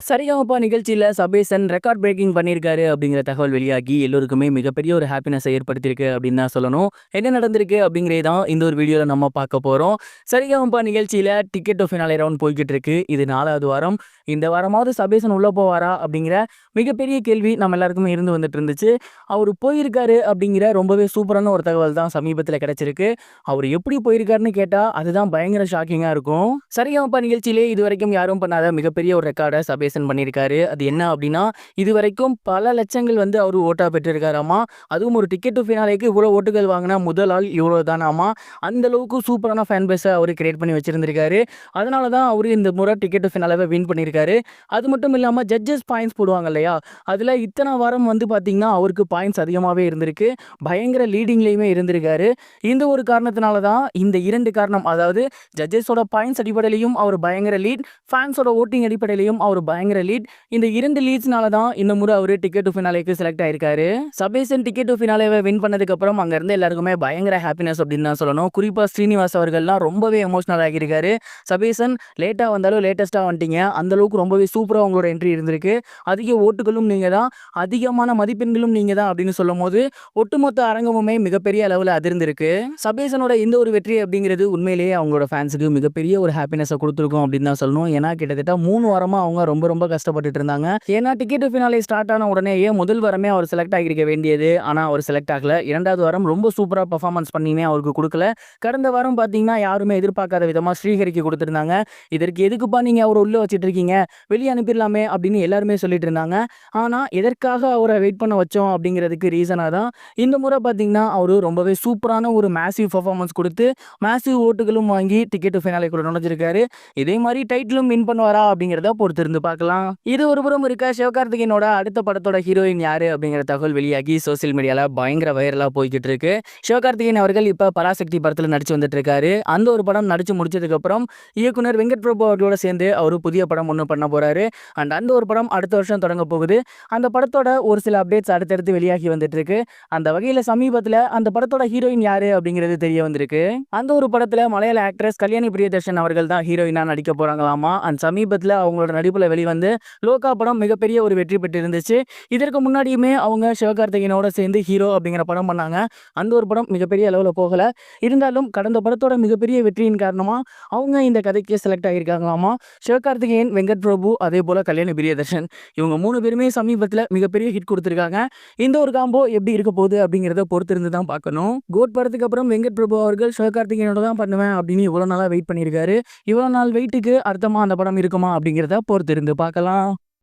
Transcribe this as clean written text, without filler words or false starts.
சரிகமபா நிகழ்ச்சியில Sabesan record braking பண்ணியிருக்காரு அப்படிங்கிற தகவல் வெளியாகி எல்லோருக்குமே மிகப்பெரிய ஒரு ஹாப்பினஸை ஏற்படுத்தியிருக்கு அப்படின்னு தான் சொல்லணும். என்ன நடந்திருக்கு அப்படிங்கிறத தான் இந்த ஒரு வீடியோல நம்ம பார்க்க போறோம். சரிகமபா நிகழ்ச்சியில டிக்கெட் டு ஃபினாலே ரவுண்ட் போய்க்கிட்டு இருக்கு. இது 4வது வாரம். இந்த வாரமாவது சபேசன் உள்ள போவாரா அப்படிங்கிற மிகப்பெரிய கேள்வி நம்ம எல்லாருக்குமே இருந்து வந்துட்டு இருந்துச்சு. அவர் போயிருக்காரு அப்படிங்கிற ரொம்பவே சூப்பரான ஒரு தகவல் தான் சமீபத்தில் கிடைச்சிருக்கு. அவர் எப்படி போயிருக்காருன்னு கேட்டா அதுதான் பயங்கர ஷாக்கிங்கா இருக்கும். சரிகமபா நிகழ்ச்சியிலே இதுவரைக்கும் யாரும் பண்ணாத மிகப்பெரிய ஒரு ரெக்கார்டை சபேசன் பண்ணியிருக்காரு. அது என்ன அப்படின்னா, இதுவரைக்கும் பல லட்சங்கள் வந்து அவரு ஓட்டா பெற்றிருக்காராமா. அதுவும் ஒரு டிக்கெட் டு ஃபினாலேக்கு இவ்வளோ ஓட்டுகள் வாங்கினா முதல் ஆள் இவ்வளோ தானாமா. அந்த அளவுக்கு சூப்பரான ஃபேன் பேஸை அவர் கிரியேட் பண்ணி வச்சிருந்திருக்காரு. அதனால தான் அவரு இந்த முறை டிக்கெட் டு ஃபினாலேவை வின் பண்ணியிருக்காரு. அது மட்டும் இல்லாமல் ஜட்ஜஸ் பாயிண்ட்ஸ் போடுவாங்க இல்லையா, அதில் இத்தனை வாரம் வந்து பார்த்தீங்கன்னா அவருக்கு பாயிண்ட்ஸ் அதிகமாகவே இருந்திருக்கு. பயங்கர லீடிங்லேயுமே இருந்திருக்காரு. இந்த ஒரு காரணத்தினால தான் இந்த 2 காரணம், அதாவது ஜட்ஜஸோட பாயிண்ட்ஸ் அடிப்படையிலையும் அவர் பயங்கர லீட், ஃபேன்ஸோட ஓட்டிங் அடிப்படையிலையும் அவர் பயங்கர லீட். இந்த 2 லீட்ஸ்னால தான் இந்த முறை அவரு டிக்கெட் டு ஃபினாலேக்கு செலக்ட் ஆயிருக்காரு. சபேசன் டிக்கெட் டு ஃபினாலேவை வின் பண்ணதுக்கு அப்புறம் அங்க இருந்து எல்லாருக்குமே பயங்கர ஹாப்பினஸ் அப்படின்னு தான் சொல்லணும். குறிப்பா ஸ்ரீனிவாஸ் அவர்கள்லாம் ரொம்பவே எமோஷனல் ஆகியிருக்காரு. சபேசன் லேட்டா வந்தாலும் லேட்டஸ்டா வந்துட்டீங்க, அந்த அளவுக்கு ரொம்பவே சூப்பரா உங்களோட என்ட்ரி இருந்திருக்கு, அதிக ஓட்டுகளும் நீங்க தான், அதிகமான மதிப்பெண்களும் நீங்க தான் அப்படின்னு சொல்லும் போது ஒட்டுமொத்த அரங்கமுமே மிகப்பெரிய அளவில் அதிர்ந்திருக்கு. சபேசனோட இந்த ஒரு வெற்றி அப்படிங்கிறது உண்மையிலேயே அவங்களோட ஃபேன்ஸுக்கு மிகப்பெரிய ஒரு ஹாப்பினஸை கொடுத்துருக்கும் அப்படின்னு தான் சொல்லணும். ஏன்னா கிட்டத்தட்ட 3 வாரமா அவங்க ரொம்ப ரொம்ப கஷ்டப்பட்டுட்டு இருந்தாங்க. ஏன்னா டிக்கெட் டு ஃபினாலே ஸ்டார்ட் ஆன உடனேயே முதல் வாரமே அவர் செலக்ட் ஆகியிருக்க வேண்டியது, ஆனால் அவர் செலக்ட் ஆகல. 2வது வாரம் ரொம்ப சூப்பராக பர்ஃபார்மன்ஸ் பண்ணியுமே அவருக்கு கொடுக்கல. கடந்த வாரம் பார்த்தீங்கன்னா யாருமே எதிர்பார்க்காத விதமாக ஸ்ரீஹரிக்கு கொடுத்துருந்தாங்க. இதற்கு எதுக்குப்பா நீங்கள் அவரை உள்ளே வச்சுட்டு இருக்கீங்க, வெளியே அனுப்பிடலாமே அப்படின்னு எல்லாருமே சொல்லிட்டு இருந்தாங்க. ஆனால் எதற்காக அவரை வெயிட் பண்ண வச்சோம் அப்படிங்கிறதுக்கு ரீசனாக தான் இந்த முறை பார்த்தீங்கன்னா அவரு ரொம்பவே சூப்பரான ஒரு மேசிவ் பர்ஃபார்மன்ஸ் கொடுத்து மேசிவ் ஓட்டுகளும் வாங்கி டிக்கெட் டு ஃபினாலேக்குள்ள நுழைஞ்சிருக்காரு. இதே மாதிரி டைட்டிலும் வின் பண்ணுவாரா அப்படிங்கிறத பொறுத்து இருந்து பார்க்கலாம். இது ஒரு புறம் இருக்க, சிவகார்த்திகேயனோட அடுத்த படத்தோட ஹீரோயின் யாரு அப்படிங்கிற தகவல் வெளியாகி சோசியல் மீடியால பயங்கர வைரலா போய்கிட்டு இருக்கு. சிவகார்த்திகேயன் அவர்கள் இப்ப பராசக்தி படத்துல நடிச்சு வந்துட்டு இருக்காரு. அந்த ஒரு படம் நடிச்சு முடிச்சதுக்கு அப்புறம் இயக்குனர் வெங்கட் பிரபு அவர்களோட சேர்ந்து அவரு புதிய படம் ஒன்று பண்ண போறாரு. அண்ட் அந்த ஒரு படம் அடுத்த வருஷம் தொடங்க போகுது. அந்த படத்தோட ஒரு சில அப்டேட்ஸ் அடுத்தடுத்து வெளியாகி வந்துட்டு இருக்கு. அந்த வகையில சமீபத்துல அந்த படத்தோட ஹீரோயின் யாரு அப்படிங்கிறது தெரிய வந்திருக்கு. அந்த ஒரு படத்துல மலையாள ஆக்ட்ரஸ் கல்யாணி பிரியதர்ஷன் அவர்கள் தான் ஹீரோயினா நடிக்க போறாங்களாமா. அண்ட் சமீபத்துல அவங்களோட நடிப்புல வெளிவந்து லோகா படம் மிகப்பெரிய ஒரு வெற்றி பெற்று இருந்துச்சு. இதற்கு முன்னாடியுமே அவங்க சிவகார்த்திகேயனோட சேர்ந்து ஹீரோ அப்படிங்கிற படம் பண்ணாங்க. அந்த ஒரு படம் மிகப்பெரிய அளவில் போகல. இருந்தாலும் கடந்த படத்தோட மிகப்பெரிய வெற்றியின் காரணமா அவங்க இந்த கதைக்கு செலக்ட் ஆகியிருக்காங்களாமா. சிவகார்த்திகேயன், வெங்கட் பிரபு, அதே போல கல்யாணி பிரியதர்ஷன், இவங்க 3 பேருமே சமீபத்தில் மிகப்பெரிய ஹிட் கொடுத்துருக்காங்க. இந்த ஒரு காம்போ எப்படி இருக்க போகுது அப்படிங்கிறத பொறுத்து இருந்து தான் பார்க்கணும். கோட் படத்துக்கு அப்புறம் வெங்கட் பிரபு அவர்கள் சிவகார்த்திகேயனோட தான் பண்ணுவேன் அப்படின்னு இவ்வளோ நாளாக வெயிட் பண்ணியிருக்காரு. இவ்வளோ நாள் வெயிட்டுக்கு அர்த்தமா அந்த படம் இருக்குமா அப்படிங்கிறத பொறுத்து இருந்து பார்க்கலாம்.